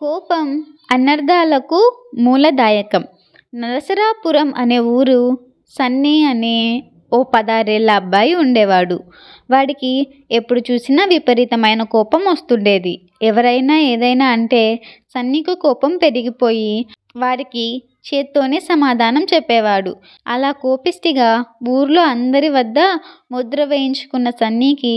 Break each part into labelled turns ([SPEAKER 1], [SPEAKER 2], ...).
[SPEAKER 1] కోపం అనర్థాలకు మూలదాయకం. నరసరాపురం అనే ఊరు సన్నీ అనే ఓ 16 ఏళ్ల అబ్బాయి ఉండేవాడు. వాడికి ఎప్పుడు చూసినా విపరీతమైన కోపం వస్తుండేది. ఎవరైనా ఏదైనా అంటే సన్నీకి కోపం పెరిగిపోయి వారికి చేత్తోనే సమాధానం చెప్పేవాడు. అలా కోపిష్టిగా ఊర్లో అందరి వద్ద ముద్ర వేయించుకున్న సన్నీకి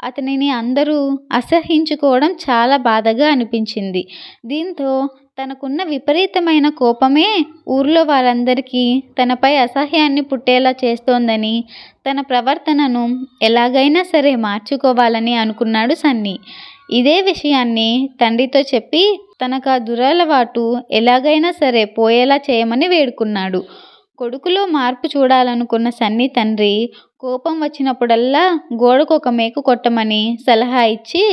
[SPEAKER 1] అతనిని అందరూ అసహ్యించుకోవడం చాలా బాధగా అనిపించింది. దీంతో తనకున్న విపరీతమైన కోపమే ఊర్లో వారందరికీ తనపై అసహ్యాన్ని పుట్టేలా చేస్తోందని, తన ప్రవర్తనను ఎలాగైనా సరే మార్చుకోవాలని అనుకున్నాడు సన్నీ. ఇదే విషయాన్ని తండ్రితో చెప్పి తనకా దురలవాటు ఎలాగైనా సరే పోయేలా చేయమని వేడుకున్నాడు. కొడుకులో మార్పు చూడాలనుకున్న సన్నీ తండ్రి కోపం వచ్చినప్పుడల్లా గోడకు ఒక మేకు కొట్టమని సలహా ఇచ్చి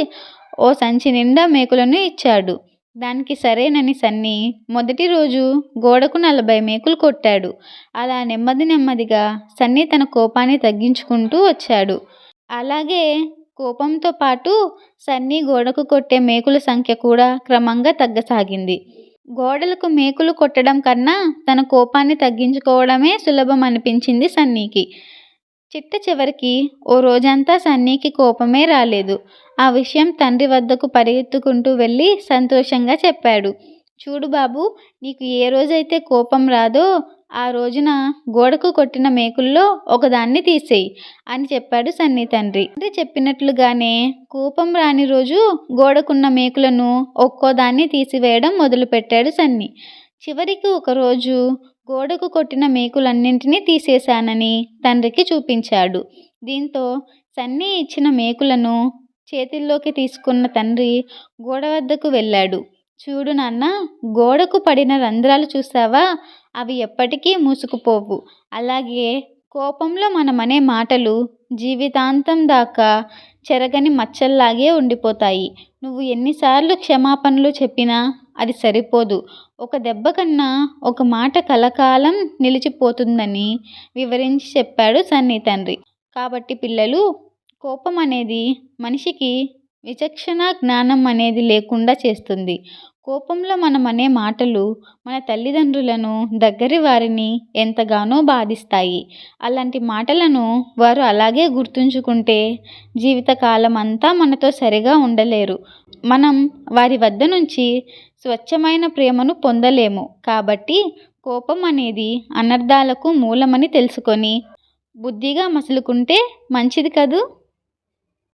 [SPEAKER 1] ఓ సంచి నిండా మేకులను ఇచ్చాడు. దానికి సరేనని సన్నీ మొదటి రోజు గోడకు 40 మేకులు కొట్టాడు. అలా నెమ్మదిగా సన్నీ తన కోపాన్ని తగ్గించుకుంటూ వచ్చాడు. అలాగే కోపంతో పాటు సన్నీ గోడకు కొట్టే మేకుల సంఖ్య కూడా క్రమంగా తగ్గసాగింది. గోడలకు మేకులు కొట్టడం కన్నా తన కోపాన్ని తగ్గించుకోవడమే సులభం అనిపించింది సన్నీకి. చిట్ట చివరికి ఓ రోజంతా సన్నీకి కోపమే రాలేదు. ఆ విషయం తండ్రి వద్దకు పరిగెత్తుకుంటూ వెళ్ళి సంతోషంగా చెప్పాడు. చూడు బాబూ, నీకు ఏ రోజైతే కోపం రాదో ఆ రోజున గోడకు కొట్టిన మేకుల్లో ఒకదాన్ని తీసేయి అని చెప్పాడు సన్నీ తండ్రి. తండ్రి చెప్పినట్లుగానే కోపం రాని రోజు గోడకున్న మేకులను ఒక్కోదాన్ని తీసివేయడం మొదలుపెట్టాడు సన్నీ. చివరికి ఒకరోజు గోడకు కొట్టిన మేకులన్నింటినీ తీసేశానని తండ్రికి చూపించాడు. దీంతో సన్నీ ఇచ్చిన మేకులను చేతుల్లోకి తీసుకున్న తండ్రి గోడ వద్దకు వెళ్ళాడు. చూడు నాన్న, గోడకు పడిన రంధ్రాలు చూసావా? అవి ఎప్పటికీ మూసుకుపోవు. అలాగే కోపంలో మనమనే మాటలు జీవితాంతం దాకా చెరగని మచ్చల్లాగే ఉండిపోతాయి. నువ్వు ఎన్నిసార్లు క్షమాపణలు చెప్పినా అది సరిపోదు. ఒక దెబ్బ కన్నా ఒక మాట కలకాలం నిలిచిపోతుందని వివరించి చెప్పాడు సన్నీ తండ్రి. కాబట్టి పిల్లలు, కోపం అనేది మనిషికి విచక్షణ జ్ఞానం అనేది లేకుండా చేస్తుంది. కోపంలో మనమనే మాటలు మన తల్లిదండ్రులను, దగ్గరి వారిని ఎంతగానో బాధిస్తాయి. అలాంటి మాటలను వారు అలాగే గుర్తుంచుకుంటే జీవితకాలం అంతా మనతో సరిగా ఉండలేరు. మనం వారి వద్ద నుంచి స్వచ్ఛమైన ప్రేమను పొందలేము. కాబట్టి కోపం అనేది అనర్థాలకు మూలమని తెలుసుకొని బుద్ధిగా మసులుకుంటే మంచిది కదూ.